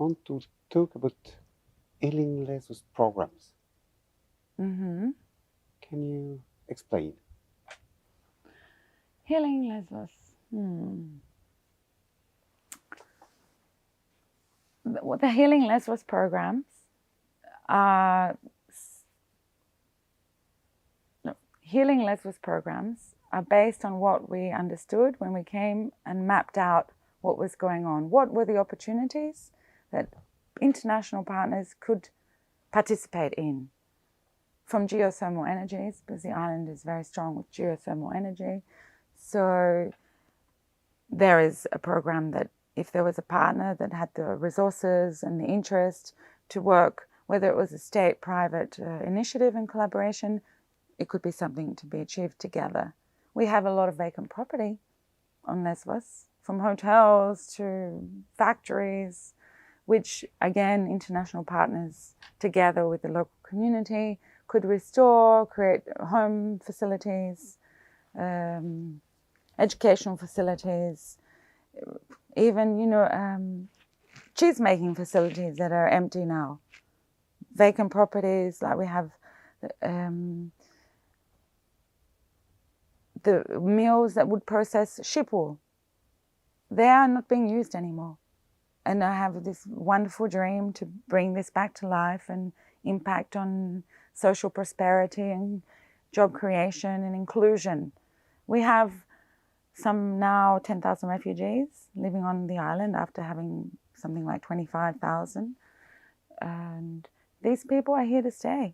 want to talk about healing Lesvos programs. Mm-hmm. Can you explain? Healing Lesvos. The Healing Lesvos programs are based on what we understood when we came and mapped out what was going on. What were the opportunities that international partners could participate in? From geothermal energies, because the island is very strong with geothermal energy. So there is a program that if there was a partner that had the resources and the interest to work, whether it was a state-private initiative and collaboration, it could be something to be achieved together. We have a lot of vacant property on Lesvos, from hotels to factories, which again, international partners together with the local community could restore, create home facilities, educational facilities, even, cheese-making facilities that are empty now. Vacant properties, like we have the mills that would process sheep wool. They are not being used anymore. And I have this wonderful dream to bring this back to life and impact on social prosperity and job creation and inclusion. We have some now 10,000 refugees living on the island after having something like 25,000. And these people are here to stay.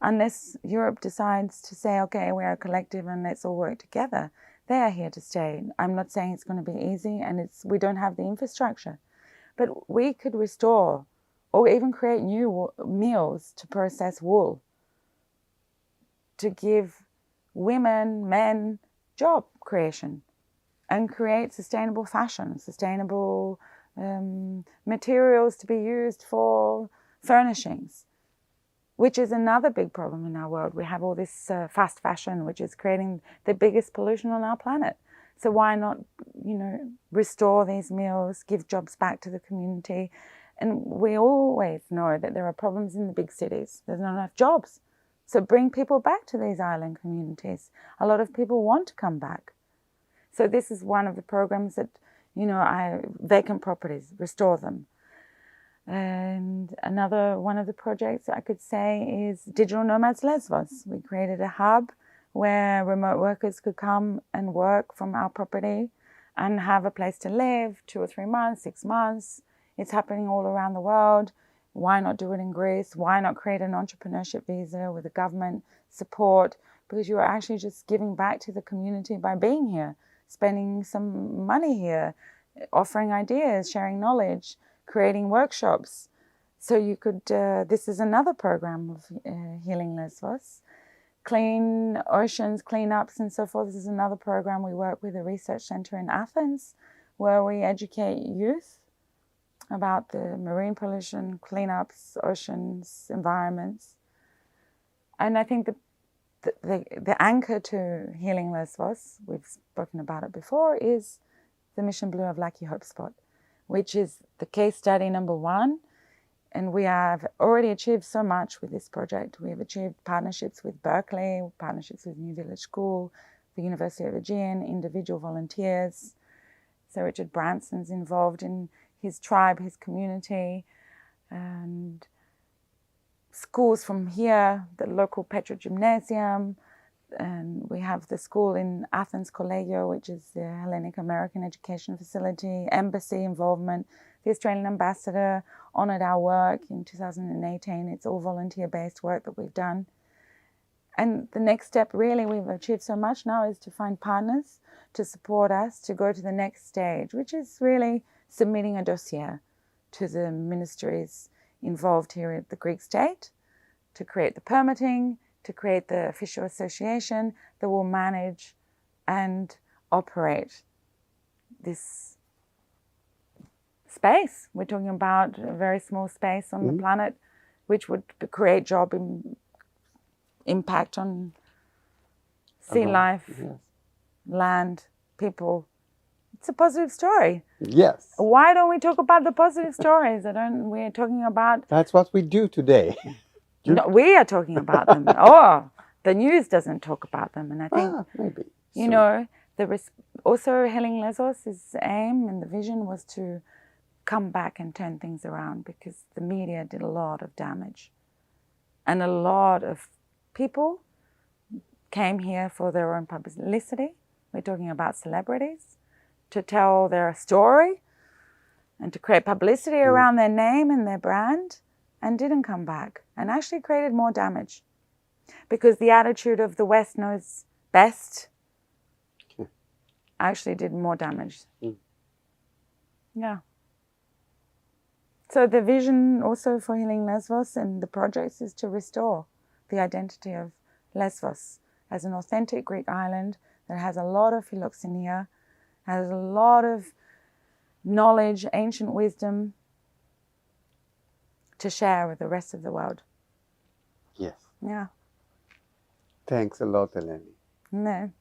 Unless Europe decides to say, okay, we're a collective and let's all work together, they are here to stay. I'm not saying it's going to be easy and we don't have the infrastructure. But we could restore or even create new mills to process wool, to give women, men, job creation and create sustainable fashion, sustainable materials to be used for furnishings, which is another big problem in our world. We have all this fast fashion, which is creating the biggest pollution on our planet. So why not, restore these mills, give jobs back to the community? And we always know that there are problems in the big cities. There's not enough jobs. So bring people back to these island communities. A lot of people want to come back. So this is one of the programs that, vacant properties, restore them. And another one of the projects I could say is Digital Nomads Lesvos. We created a hub where remote workers could come and work from our property and have a place to live 2 or 3 months, 6 months. It's happening all around the world. Why not do it in Greece? Why not create an entrepreneurship visa with the government support? Because you are actually just giving back to the community by being here, spending some money here, offering ideas, sharing knowledge, creating workshops. So you could, this is another program of Healing Lesvos. Clean oceans, cleanups and so forth. This is another program. We work with a research center in Athens where we educate youth about the marine pollution, cleanups, oceans, environments. And I think the anchor to Healing Lesvos, we've spoken about it before, is the Mission Blue of Lucky Hope Spot, which is the case study number 1. And we have already achieved so much with this project. We have achieved partnerships with Berkeley, partnerships with New Village School, the University of Aegean, individual volunteers. Sir Richard Branson's involved in his tribe, his community, and schools from here, the local Petra Gymnasium, and we have the school in Athens, Collegio, which is the Hellenic American Education Facility, embassy involvement. The Australian ambassador honoured our work in 2018. It's all volunteer-based work that we've done. And the next step, really, we've achieved so much now, is to find partners to support us to go to the next stage, which is really submitting a dossier to the ministries involved here at the Greek state to create the permitting, to create the official association that will manage and operate this space. We're talking about a very small space on the planet, which would create job impact on sea life, land, people. it's a positive story. Yes. Why don't we talk about the positive stories? We're talking about... That's what we do today. No, we are talking about them. Oh, the news doesn't talk about them. And I think, maybe. you know, also Healing Lesvos' aim and the vision was to come back and turn things around, because the media did a lot of damage. And a lot of people came here for their own publicity. We're talking about celebrities, to tell their story and to create publicity around their name and their brand, and didn't come back, and actually created more damage, because the attitude of the West knows best actually did more damage. Yeah. So the vision also for Healing Lesvos and the projects is to restore the identity of Lesvos as an authentic Greek island that has a lot of philoxenia, has a lot of knowledge, ancient wisdom to share with the rest of the world. Yes. Yeah. Thanks a lot, Eleni. No.